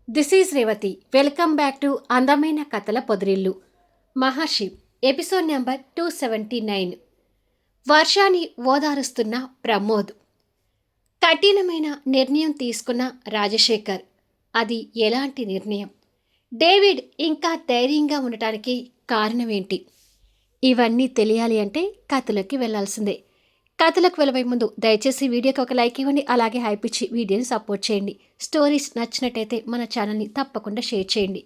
This is Revathi. Welcome back to అందమైన కథల పొదిరిల్లు. మహర్షి episode number 279. వర్షాన్ని ఓదారుస్తున్న ప్రమోద్. కఠినమైన నిర్ణయం తీసుకున్న రాజశేఖర్. అది ఎలాంటి నిర్ణయం? డేవిడ్ ఇంకా ధైర్యంగా ఉండటానికి కారణమేంటి? ఇవన్నీ తెలియాలి అంటే కథలోకి వెళ్లాల్సిందే. కథలకు వెళ్ళబోయే ముందు దయచేసి వీడియోకి ఒక లైక్ ఇవ్వండి. అలాగే హైప్ ఇచ్చి వీడియోని సపోర్ట్ చేయండి. స్టోరీస్ నచ్చినట్టయితే మన ఛానల్ని తప్పకుండా షేర్ చేయండి.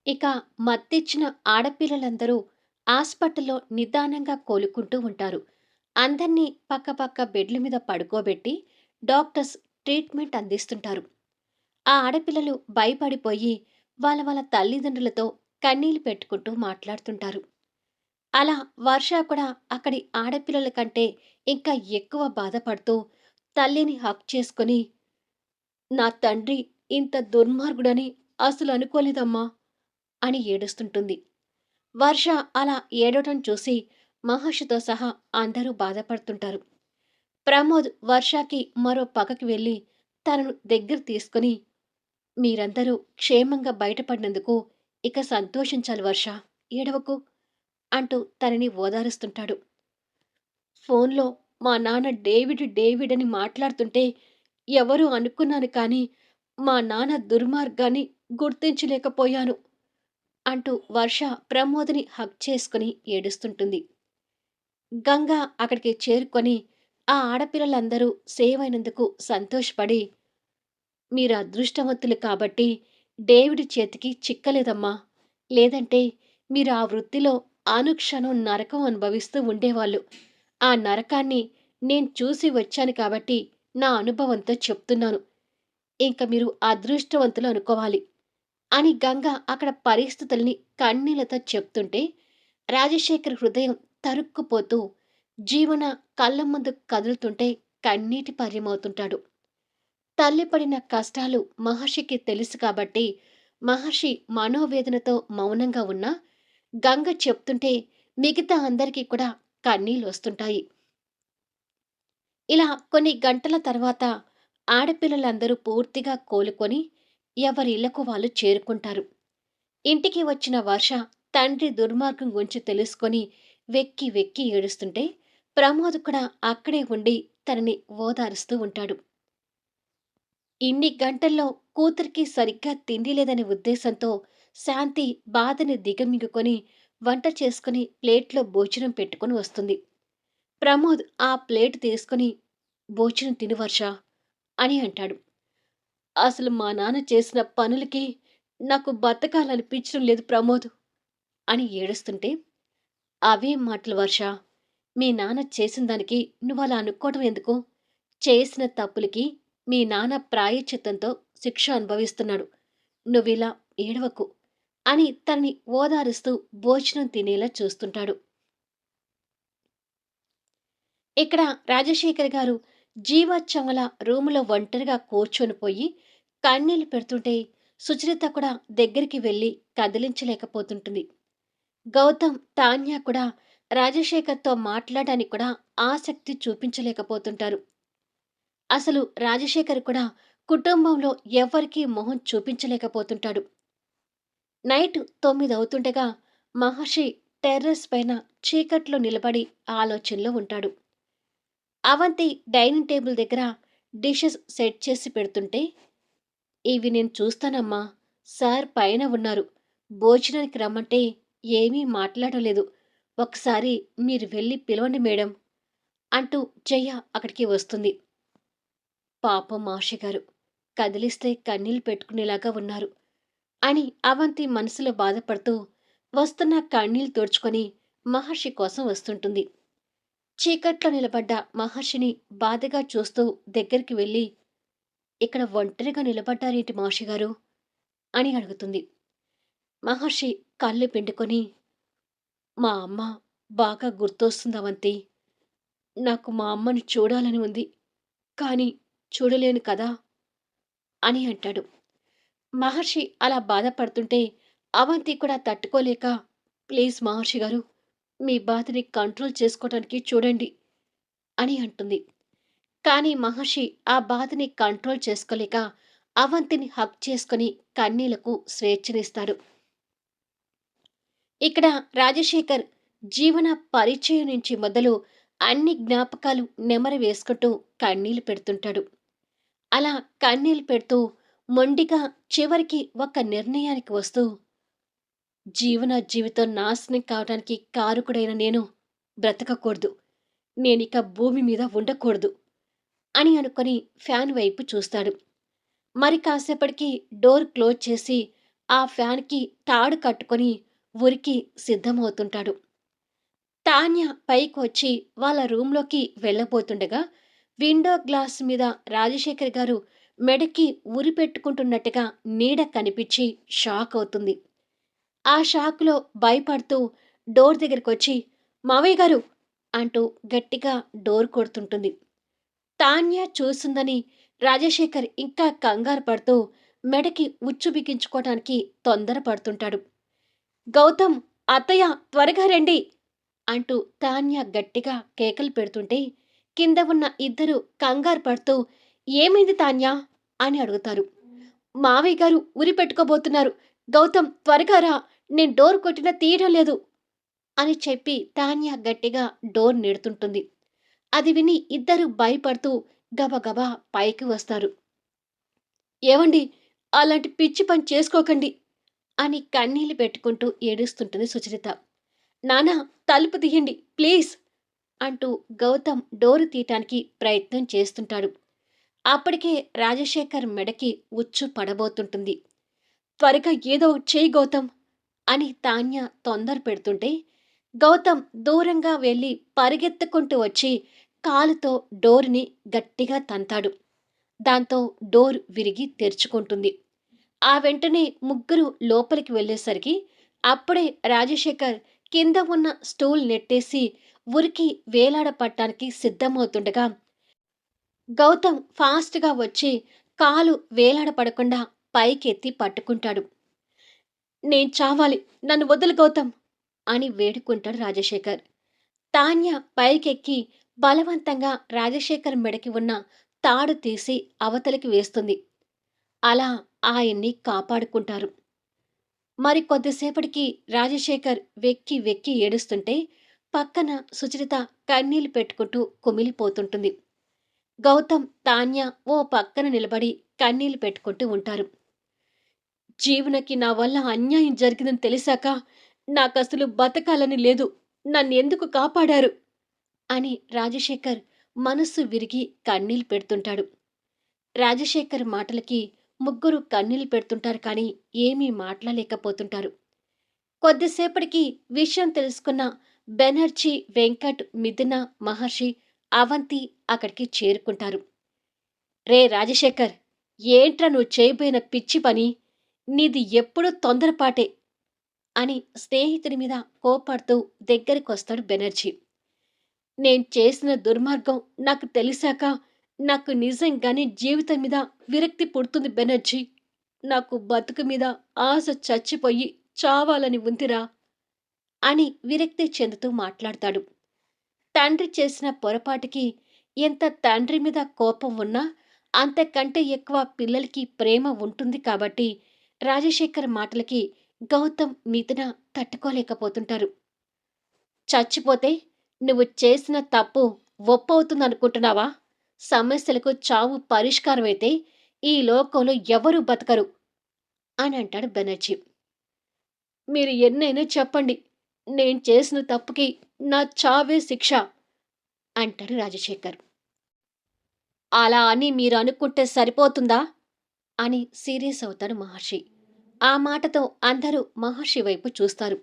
ఇక మత్తిచ్చిన ఆడపిల్లలందరూ హాస్పిటల్లో నిదానంగా కోలుకుంటూ ఉంటారు. అందర్నీ పక్క బెడ్ల మీద పడుకోబెట్టి డాక్టర్స్ ట్రీట్మెంట్ అందిస్తుంటారు. ఆ ఆడపిల్లలు భయపడిపోయి వాళ్ళ తల్లిదండ్రులతో కన్నీళ్లు పెట్టుకుంటూ మాట్లాడుతుంటారు. అలా వర్ష కూడా అక్కడి ఆడపిల్లల కంటే ఇంకా ఎక్కువ బాధపడుతూ తల్లిని హగ్ చేసుకొని, "నా తండ్రి ఇంత దుర్మార్గుడని అసలు అనుకోలేదమ్మా" అని ఏడుస్తుంటుంది. వర్ష అలా ఏడవటం చూసి మహర్షితో సహా అందరూ బాధపడుతుంటారు. ప్రమోద్ వర్షకి మరో పక్కకి వెళ్ళి తనను దగ్గర తీసుకుని, "మీరందరూ క్షేమంగా బయటపడినందుకు ఇక సంతోషించాలి వర్ష, ఏడవకు" అంటూ తనని ఓదారుస్తుంటాడు. ఫోన్లో మా నాన్న డేవిడ్ డేవిడ్ అని మాట్లాడుతుంటే ఎవరో అనుకున్నాను కానీ మా నాన్న దుర్మార్గాన్ని గుర్తించలేకపోయాను అంటూ వర్ష ప్రమోద్ని హగ్ చేసుకుని ఏడుస్తుంటుంది. గంగ అక్కడికి చేరుకొని ఆ ఆడపిల్లలందరూ సేవ్ అయినందుకు సంతోషపడి, "మీరు అదృష్టవంతులు కాబట్టి డేవిడ్ చేతికి చిక్కలేదమ్మా, లేదంటే మీరు ఆ వృత్తిలో అనుక్షణం నరకం అనుభవిస్తూ ఉండేవాళ్ళు. ఆ నరకాన్ని నేను చూసి వచ్చాను కాబట్టి నా అనుభవంతో చెప్తున్నాను. ఇంక మీరు అదృష్టవంతులు అనుకోవాలి" అని గంగ అక్కడ పరిస్థితుల్ని కన్నీళ్లతో చెప్తుంటే రాజశేఖర్ హృదయం తరుక్కుపోతూ జీవన కళ్ళ ముందు కదులుతుంటే కన్నీటి పర్యమవుతుంటాడు. తల్లి పడిన కష్టాలు మహర్షికి తెలుసు కాబట్టి మహర్షి మనోవేదనతో మౌనంగా ఉన్నా గంగ చెప్తుంటే మిగతా అందరికీ కూడా కన్నీళ్ళొస్తుంటాయి. ఇలా కొన్ని గంటల తర్వాత ఆడపిల్లలందరూ పూర్తిగా కోలుకొని ఎవరిళ్లకు వాళ్ళు చేరుకుంటారు. ఇంటికి వచ్చిన వర్ష తండ్రి దుర్మార్గం గురించి తెలుసుకొని వెక్కి వెక్కి ఏడుస్తుంటే ప్రమోద్ కూడా అక్కడే ఉండి తనని ఓదారుస్తూ ఉంటాడు. ఇన్ని గంటల్లో కూతురికి సరిగ్గా తిండి లేదనే ఉద్దేశంతో శాంతి బాధని దిగమింగుకొని వంట చేసుకుని ప్లేట్లో భోజనం పెట్టుకుని వస్తుంది. ప్రమోద్ ఆ ప్లేట్ తీసుకుని, "భోజనం తిను వర్ష" అని అంటాడు. "అసలు మా నాన్న చేసిన పనులకి నాకు బతకాలనిపించడం లేదు ప్రమోద్" అని ఏడుస్తుంటే, "అవేం మాటలు వర్ష, మీ నాన్న చేసిన దానికి నువ్వలా అనుకోవడం ఎందుకు? చేసిన తప్పులకి మీ నాన్న ప్రాయశ్చిత్తంతో శిక్ష అనుభవిస్తున్నాడు. నువ్విలా ఏడవకు" అని తనని ఓదారుస్తూ భోజనం తినేలా చూస్తుంటాడు. ఇక్కడ రాజశేఖర్ గారు జీవచ్చవల రూములో ఒంటరిగా కూర్చొనిపోయి కన్నీళ్లు పెడుతుంటే సుచరిత కూడా దగ్గరికి వెళ్ళి కదిలించలేకపోతుంటుంది. గౌతమ్, తాన్య కూడా రాజశేఖర్తో మాట్లాడడానికి కూడా ఆసక్తి చూపించలేకపోతుంటారు. అసలు రాజశేఖర్ కూడా కుటుంబంలో ఎవరికీ మొహం చూపించలేకపోతుంటాడు. నైట్ 9 అవుతుండగా మహర్షి టెర్రస్ పైన చీకట్లో నిలబడి ఆలోచనలో ఉంటాడు. అవంతి డైనింగ్ టేబుల్ దగ్గర డిషెస్ సెట్ చేసి పెడుతుంటే, "ఇవి నేను చూస్తానమ్మా. సార్ పైన ఉన్నారు. భోజనానికి రమ్మంటే ఏమీ మాట్లాడలేదు. ఒకసారి మీరు వెళ్ళి పిలవండి మేడం" అంటూ జయ అక్కడికి వస్తుంది. పాపం మహర్షి గారు కదిలిస్తే కన్నీళ్లు పెట్టుకునేలాగా ఉన్నారు అని అవంతి మనసులో బాధపడుతూ వస్తున్న కన్నీళ్లు తుడుచుకొని మహర్షి కోసం వస్తుంటుంది. చీకట్లో నిలబడ్డ మహర్షిని బాధగా చూస్తూ దగ్గరికి వెళ్ళి, "ఇక్కడ ఒంటరిగా నిలబడ్డారేంటి మహర్షి గారు" అని అడుగుతుంది. మహర్షి కళ్ళు పిండుకొని, "మా అమ్మ బాగా గుర్తొస్తుంది అవంతి. నాకు మా అమ్మని చూడాలని ఉంది. కానీ చూడలేను కదా" అని అంటాడు. మహర్షి అలా బాధపడుతుంటే అవంతి కూడా తట్టుకోలేక, "ప్లీజ్ మహర్షి గారు, మీ బాధని కంట్రోల్ చేసుకోవడానికి చూడండి" అని అంటుంది. కానీ మహర్షి ఆ బాధని కంట్రోల్ చేసుకోలేక అవంతిని హగ్ చేసుకొని కన్నీళ్లకు స్వేచ్ఛనిస్తాడు. ఇక్కడ రాజశేఖర్ జీవన పరిచయం నుంచి మొదలు అన్ని జ్ఞాపకాలు నెమరు వేసుకుంటూ కన్నీళ్లు పెడుతుంటాడు. అలా కన్నీళ్లు పెడుతూ మొండిగా చివరికి ఒక నిర్ణయానికి వస్తూ, జీవితం నాశనం కావడానికి కారకుడైన నేను బ్రతకకూడదు. నేనిక భూమి మీద ఉండకూడదు అని అనుకొని ఫ్యాన్ వైపు చూస్తాడు. మరి కాసేపటికి డోర్ క్లోజ్ చేసి ఆ ఫ్యాన్‌కి తాడు కట్టుకొని ఉరికి సిద్ధమవుతుంటాడు. తాన్య పైకొచ్చి వాళ్ళ రూమ్‌లోకి వెళ్ళబోతుండగా విండో గ్లాస్ మీద రాజశేఖర్ గారు మెడకి ఉరి పెట్టుకుంటున్నట్టుగా నీడ కనిపించి షాక్ అవుతుంది. ఆ షాక్‌లో భయపడుతూ డోర్ దగ్గరకొచ్చి "మావయ్య గారు" అంటూ గట్టిగా డోర్ కొడుతుంటుంది. తాన్య చూసిందని రాజశేఖర్ ఇంకా కంగారు పడుతూ మెడకి ఉచ్చు బిగించుకోవటానికి తొందరపడుతుంటాడు. "గౌతమ్! అత్తయ్య! త్వరగా రండి!" అంటూ తాన్య గట్టిగా కేకలు పెడుతుంటే కింద ఉన్న ఇద్దరు కంగారు పడుతూ "ఏమైంది తాన్య?" అని అడుగుతారు. "మావయ్య గారు ఉరి పెట్టుకోబోతున్నారు. గౌతమ్ త్వరగా రా! నేను డోర్ కొట్టినా తీయడం లేదు" అని చెప్పి తాన్య గట్టిగా డోర్ నెడుతుంటుంది. అది విని ఇద్దరు భయపడుతూ గబగబా పైకి వస్తారు. "ఏవండి! అలాంటి పిచ్చి పని చేసుకోకండి" అని కన్నీళ్లు పెట్టుకుంటూ ఏడుస్తుంటుంది సుచరిత. "నాన్న తలుపు తీయండి ప్లీజ్" అంటూ గౌతమ్ డోరు తీయటానికి ప్రయత్నం చేస్తుంటాడు. అప్పటికే రాజశేఖర్ మెడకి ఉచ్చు పడబోతుంటుంది. "త్వరగా ఏదో ఒకటి చెయ్యి గౌతమ్" అని తాన్య తొందర పెడుతుంటే గౌతమ్ దూరంగా వెళ్ళి పరిగెత్తుకుంటూ వచ్చి కాలుతో డోరుని గట్టిగా తంతాడు. దాంతో డోర్ విరిగి తెరుచుకుంటుంది. ఆ వెంటనే ముగ్గురు లోపలికి వెళ్ళేసరికి అప్పుడే రాజశేఖర్ కింద ఉన్న స్టూల్ నెట్టేసి ఉరికి వేలాడపట్టానికి సిద్ధమవుతుండగా గౌతమ్ ఫాస్ట్‌గా వచ్చి కాలు వేలాడపడకుండా పైకెత్తి పట్టుకుంటాడు. "నేను చావాలి. నన్ను వదులు గౌతమ్" అని వేడుకుంటాడు రాజశేఖర్. తాన్య పైకెక్కి బలవంతంగా రాజశేఖర్ మెడకి ఉన్న తాడు తీసి అవతలికి వేస్తుంది. అలా ఆయన్ని కాపాడుకుంటారు. మరి కొద్దిసేపటికి రాజశేఖర్ వెక్కి వెక్కి ఏడుస్తుంటే పక్కన సుచరిత కన్నీళ్లు పెట్టుకుంటూ కుమిలిపోతుంటుంది. గౌతమ్, తాన్య ఓ పక్కన నిలబడి కన్నీళ్లు పెట్టుకుంటూ ఉంటారు. "జీవనకి నా వల్ల అన్యాయం జరిగిందని తెలిసాక నాకసలు బతకాలని లేదు. నన్నెందుకు కాపాడారు?" అని రాజశేఖర్ మనస్సు విరిగి కన్నీళ్లు పెడుతుంటాడు. రాజశేఖర్ మాటలకి ముగ్గురు కన్నీళ్లు పెడుతుంటారు కానీ ఏమీ మాట్లాడలేకపోతుంటారు. కొద్దిసేపటికి విషయం తెలుసుకున్న బెనర్జీ, వెంకట్, మిథున, మహర్షి, అవంతి అక్కడికి చేరుకుంటారు. "రే రాజశేఖర్! ఏంట్రా నువ్వు చేయబోయిన పిచ్చి పని? నీది ఎప్పుడూ తొందరపాటే" అని స్నేహితుడి మీద కోపడుతూ దగ్గరికొస్తాడు బెనర్జీ. "నేను చేసిన దుర్మార్గం నాకు తెలిసాక నాకు నిజంగానే జీవితం మీద విరక్తి పుడుతుంది బెనర్జీ. నాకు బతుకు మీద ఆశ చచ్చిపోయి చావాలని ఉందిరా" అని విరక్తి చెందుతూ మాట్లాడతాడు. తండ్రి చేసిన పొరపాటుకి ఎంత తండ్రి మీద కోపం ఉన్నా అంతకంటే ఎక్కువ పిల్లలకి ప్రేమ ఉంటుంది కాబట్టి రాజశేఖర్ మాటలకి గౌతమ్, మిథున తట్టుకోలేకపోతుంటారు. "చచ్చిపోతే నువ్వు చేసిన తప్పు ఒప్పవుతుందనుకుంటున్నావా? సమస్యలకు చావు పరిష్కారమైతే ఈ లోకంలో ఎవరూ బతకరు" అని అంటాడు బెనర్జీ. "మీరు ఎన్నైనా చెప్పండి. నేను చేసిన తప్పుకి నా చావే శిక్ష" అంటాడు రాజశేఖర్. "అలా అని మీరు అనుకుంటే సరిపోతుందా?" అని సీరియస్ అవుతాడు మహర్షి. ఆ మాటతో అందరూ మహర్షి వైపు చూస్తారు.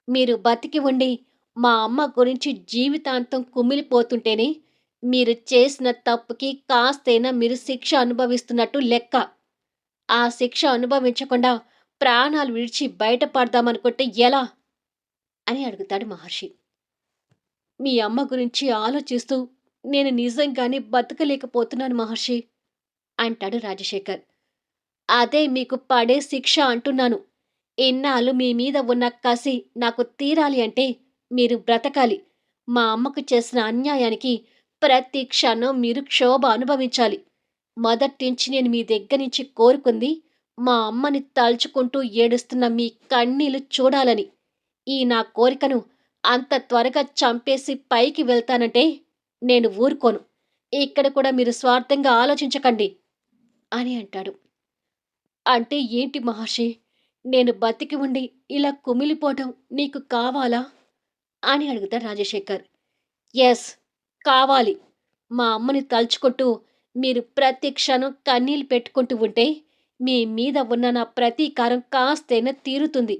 "మీరు బతికి ఉండి మా అమ్మ గురించి జీవితాంతం కుమిలిపోతుంటేనే మీరు చేసిన తప్పుకి కాస్తైనా మీరు శిక్ష అనుభవిస్తున్నట్టు లెక్క. ఆ శిక్ష అనుభవించకుండా ప్రాణాలు విడిచి బయటపడదామనుకుంటే ఎలా?" అని అడుగుతాడు మహర్షి. "మీ అమ్మ గురించి ఆలోచిస్తూ నేను నిజంగానే బతకలేకపోతున్నాను మహర్షి" అంటాడు రాజశేఖర్. "అదే మీకు పడే శిక్ష అంటున్నాను. ఇన్నాళ్ళు మీ మీద ఉన్న కసి నాకు తీరాలి అంటే మీరు బ్రతకాలి. మా అమ్మకు చేసిన అన్యాయానికి ప్రతి క్షణం మీరు క్షోభ అనుభవించాలి. మొదట్నుంచి నేను మీ దగ్గర నుంచి కోరుకుంది మా అమ్మని తలుచుకుంటూ ఏడుస్తున్న మీ కన్నీళ్లు చూడాలని. ఈ నా కోరికను అంత త్వరగా చంపేసి పైకి వెళ్తానంటే నేను ఊరుకోను. ఇక్కడ కూడా మీరు స్వార్థంగా ఆలోచించకండి అని అంటాడు. అంటే ఏంటి మహర్షి? నేను బతికి ఉండి ఇలా కుమిలిపోవటం నీకు కావాలా? అని అడుగుతాడు రాజశేఖర్. యెస్. కావాలి. మా అమ్మని తలుచుకుంటూ మీరు ప్రతి క్షణం కన్నీళ్లు పెట్టుకుంటూ ఉంటే మీ మీద ఉన్న నా ప్రతీకారం కాస్తైనా తీరుతుంది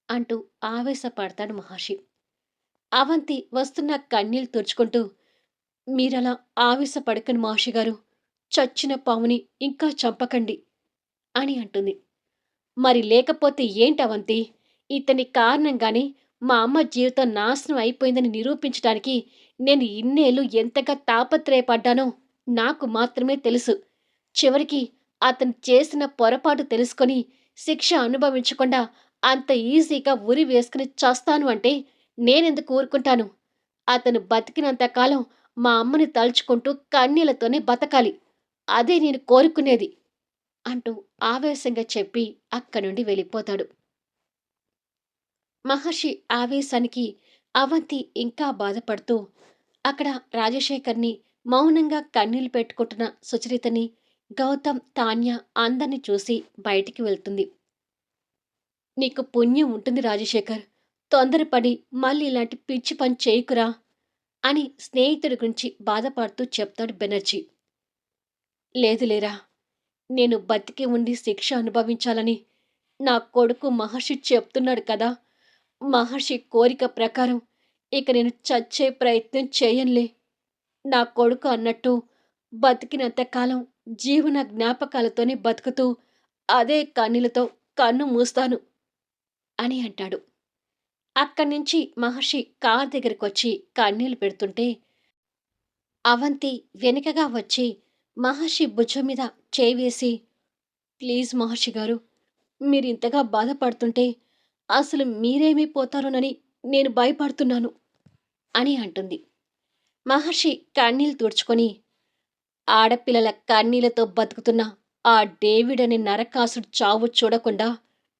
అంటూ ఆవేశపడతాడు మహర్షి. అవంతి వస్తున్న కన్నీళ్లు తుడుచుకుంటూ మీరలా ఆవేశపడకండి మహర్షి గారు. చచ్చిన పాముని ఇంకా చంపకండి అని అంటుంది. మరి లేకపోతే ఏంటవంతి? ఇతని కారణంగానే మా అమ్మ జీవితం నాశనం అయిపోయిందని నిరూపించడానికి నేను ఇన్నేళ్లు ఎంతగా తాపత్రయపడ్డానో నాకు మాత్రమే తెలుసు. చివరికి అతను చేసిన పొరపాటు తెలుసుకొని శిక్ష అనుభవించకుండా అంత ఈజీగా ఉరి వేసుకుని చస్తాను అంటే నేనెందుకు ఊరుకుంటాను? అతను బతికినంత కాలం మా అమ్మని తలుచుకుంటూ కన్నీళ్లతోనే బతకాలి. అదే నేను కోరుకునేది అంటూ ఆవేశంగా చెప్పి అక్కడి నుండి వెళ్ళిపోతాడు. మహర్షి ఆవేశానికి అవంతి ఇంకా బాధపడుతూ అక్కడ రాజశేఖర్ని మౌనంగా కన్నీళ్లు పెట్టుకుంటున్న సుచరితని, గౌతమ్, తాన్య అందర్నీ చూసి బయటికి వెళ్తుంది. నీకు పుణ్యం ఉంటుంది రాజశేఖర్. తొందరపడి మళ్ళీ ఇలాంటి పిచ్చి పని చేయకురా అని స్నేహితుడి గురించి బాధపడుతూ చెప్తాడు బెనర్జీ. లేదులేరా, నేను బతికి ఉండి శిక్ష అనుభవించాలని నా కొడుకు మహర్షి చెప్తున్నాడు కదా. మహర్షి కోరిక ప్రకారం ఇక నేను చచ్చే ప్రయత్నం చేయనులే. నా కొడుకు అన్నట్టు బతికినంతకాలం జీవన జ్ఞాపకాలతోనే బతుకుతూ అదే కన్నీళ్లతో కన్ను మూస్తాను అని అంటాడు. అక్కడ్నుంచి మహర్షి కార్ దగ్గరకొచ్చి కన్నీళ్లు పెడుతుంటే అవంతి వెనుకగా వచ్చి మహర్షి భుజం మీద చేయి వేసి, ప్లీజ్ మహర్షి గారు, మీరింతగా బాధపడుతుంటే అసలు మీరేమైపోతారోనని నేను భయపడుతున్నాను అని అంటుంది. మహర్షి కన్నీళ్లు తుడుచుకొని, ఆడపిల్లల కన్నీళ్లతో బతుకుతున్న ఆ డేవిడ్ అనే నరకాసుడు చావు చూడకుండా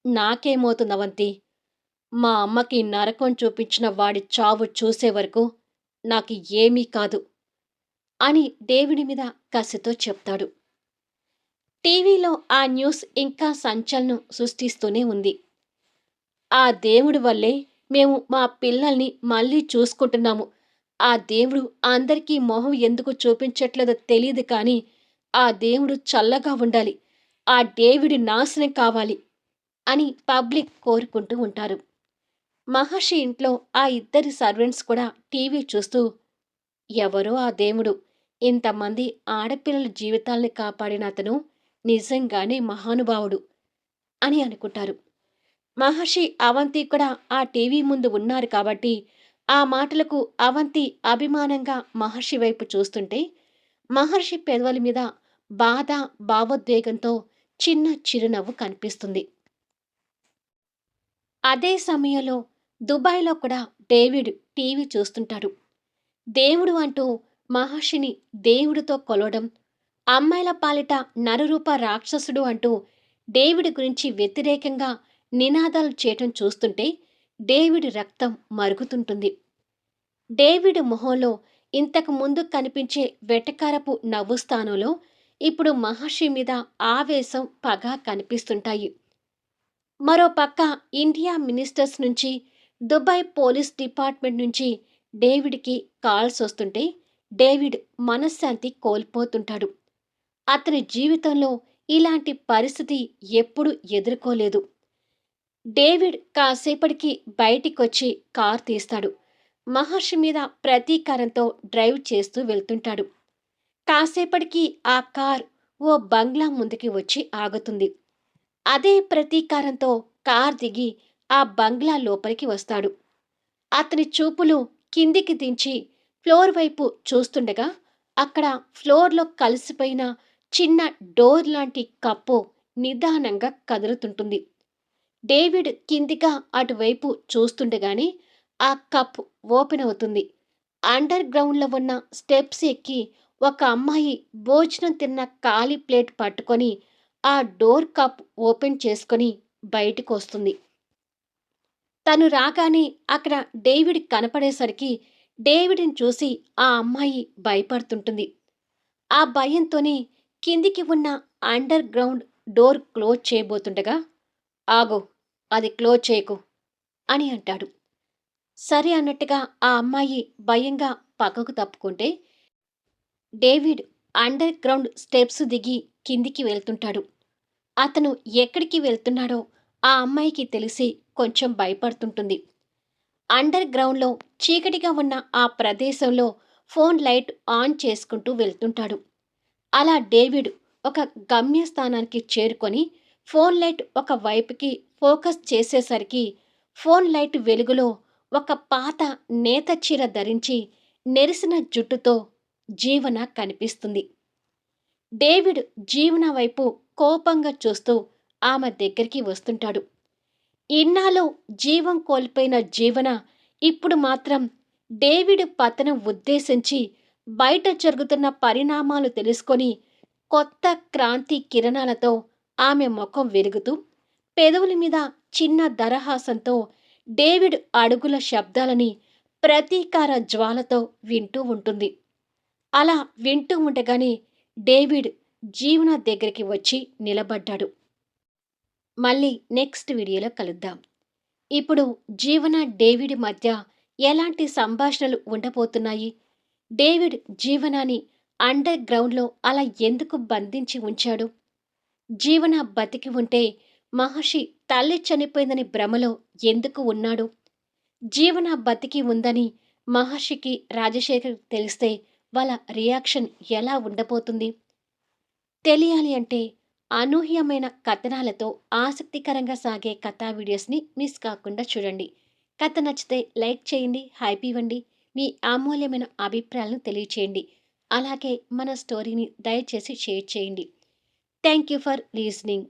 నాకేమవుతుందవంతి? మా అమ్మకి నరకం చూపించిన వాడి చావు చూసే వరకు నాకు ఏమీ కాదు అని డేవిడ్ మీద కసితో చెప్తాడు. టీవీలో ఆ న్యూస్ ఇంకా సంచలనం సృష్టిస్తూనే ఉంది. ఆ దేవుడి వల్లే మేము మా పిల్లల్ని మళ్ళీ చూసుకుంటున్నాము. ఆ దేవుడు అందరికీ మొహం ఎందుకు చూపించట్లేదో తెలీదు కానీ ఆ దేవుడు చల్లగా ఉండాలి. ఆ డేవిడ్ నాశనం కావాలి అని పబ్లిక్ కోరుకుంటూ ఉంటారు. మహర్షి ఇంట్లో ఆ ఇద్దరి సర్వెంట్స్ కూడా టీవీ చూస్తూ ఎవరో ఆ దేవుడు ఇంతమంది ఆడపిల్లల జీవితాల్ని కాపాడిన అతను నిజంగానే మహానుభావుడు అని అనుకుంటారు. మహర్షి అవంతి కూడా ఆ టీవీ ముందు ఉన్నారు కాబట్టి ఆ మాటలకు అవంతి అభిమానంగా మహర్షి వైపు చూస్తుంటే మహర్షి పెదవుల మీద బాధ, భావోద్వేగంతో చిన్న చిరునవ్వు కనిపిస్తుంది. అదే సమయంలో దుబాయ్‌లో కూడా డేవిడ్ టీవీ చూస్తుంటాడు. దేవుడు అంటూ మహర్షిని దేవుడితో కొలవడం, అమ్మాయిల పాలిట నరరూప రాక్షసుడు అంటూ డేవిడ్ గురించి వ్యతిరేకంగా నినాదాలు చేయటం చూస్తుంటే డేవిడ్ రక్తం మరుగుతుంటుంది. డేవిడ్ మొహంలో ఇంతకు ముందు కనిపించే వెటకారపు నవ్వు స్థానంలో ఇప్పుడు మహర్షి మీద ఆవేశం, పగ కనిపిస్తుంటాయి. మరోపక్క ఇండియా మినిస్టర్స్ నుంచి, దుబాయ్ పోలీస్ డిపార్ట్మెంట్ నుంచి డేవిడ్కి కాల్స్ వస్తుంటే డేవిడ్ మనశ్శాంతి కోల్పోతుంటాడు. అతని జీవితంలో ఇలాంటి పరిస్థితి ఎప్పుడూ ఎదుర్కోలేదు. డేవిడ్ కాసేపటికి బయటికొచ్చి కార్ తీస్తాడు. మహర్షి మీద ప్రతీకారంతో డ్రైవ్ చేస్తూ వెళ్తుంటాడు. కాసేపటికి ఆ కార్ ఓ బంగ్లా ముందుకి వచ్చి ఆగుతుంది. అదే ప్రతీకారంతో కార్ దిగి ఆ బంగ్లా లోపలికి వస్తాడు. అతని చూపులు కిందికి దించి ఫ్లోర్ వైపు చూస్తుండగా అక్కడ ఫ్లోర్‌లో కలిసిపోయిన చిన్న డోర్ లాంటి కప్పు నిదానంగా కదులుతుంటుంది. డేవిడ్ కిందిగా అటువైపు చూస్తుండగానే ఆ కప్ ఓపెన్ అవుతుంది. అండర్ గ్రౌండ్‌లో ఉన్న స్టెప్స్ ఎక్కి ఒక అమ్మాయి భోజనం తిన్న ఖాళీ ప్లేట్ పట్టుకొని ఆ డోర్ కప్ ఓపెన్ చేసుకొని బయటికొస్తుంది. తను రాగానే అక్కడ డేవిడ్ కనపడేసరికి డేవిడ్‌ని చూసి ఆ అమ్మాయి భయపడుతుంటుంది. ఆ భయంతోనే కిందికి ఉన్న అండర్ గ్రౌండ్ డోర్ క్లోజ్ చేయబోతుండగా, "ఆగు! అది క్లోజ్ చేయకు" అని అంటాడు. సరే అన్నట్టుగా ఆ అమ్మాయి భయంగా పక్కకు తప్పుకుంటే, డేవిడ్ అండర్ గ్రౌండ్ స్టెప్స్ దిగి కిందికి వెళ్తుంటాడు. అతను ఎక్కడికి వెళ్తున్నాడో ఆ అమ్మాయికి తెలిసి కొంచెం భయపడుతుంటుంది. అండర్ గ్రౌండ్‌లో చీకటిగా ఉన్న ఆ ప్రదేశంలో ఫోన్ లైట్ ఆన్ చేసుకుంటూ వెళ్తుంటాడు. అలా డేవిడ్ ఒక గమ్యస్థానానికి చేరుకొని ఫోన్ లైట్ ఒక వైపుకి ఫోకస్ చేసేసరికి ఫోన్ లైట్ వెలుగులో ఒక పాత నేత చీర ధరించి నెరిసిన జుట్టుతో జీవన కనిపిస్తుంది. డేవిడ్ జీవన వైపు కోపంగా చూస్తూ ఆమె దగ్గరికి వస్తుంటాడు. ఇన్నాళ్ళు జీవం కోల్పోయిన జీవన ఇప్పుడు మాత్రం డేవిడ్ పతనం ఉద్దేశించి బయట జరుగుతున్న పరిణామాలు తెలుసుకొని కొత్త క్రాంతి కిరణాలతో ఆమె ముఖం వెలుగుతూ పెదవుల మీద చిన్న దరహాసంతో డేవిడ్ అడుగుల శబ్దాలని ప్రతీకార జ్వాలతో వింటూ ఉంటుంది. అలా వింటూ ఉండగానే డేవిడ్ జీవన దగ్గరికి వచ్చి నిలబడ్డాడు. మళ్ళీ నెక్స్ట్ వీడియోలో కలుద్దాం. ఇప్పుడు జీవన డేవిడ్ మధ్య ఎలాంటి సంభాషణలు ఉండబోతున్నాయి? డేవిడ్ జీవనాని అండర్ గ్రౌండ్‌లో అలా ఎందుకు బంధించి ఉంచాడు? జీవన బతికి ఉంటే మహర్షి తల్లి చనిపోయిందని భ్రమలో ఎందుకు ఉన్నాడు? జీవన బతికి ఉందని మహర్షికి, రాజశేఖర్‌కి తెలిస్తే వాళ్ళ రియాక్షన్ ఎలా ఉండబోతుంది? తెలియాలి అంటే అనూహ్యమైన కథనాలతో ఆసక్తికరంగా సాగే కథా వీడియోస్ని మిస్ కాకుండా చూడండి. కథ నచ్చితే లైక్ చేయండి, హైప్ ఇవ్వండి, మీ అమూల్యమైన అభిప్రాయాలను తెలియచేయండి. అలాగే మన స్టోరీని దయచేసి షేర్ చేయండి. Thank you for లీజనింగ్.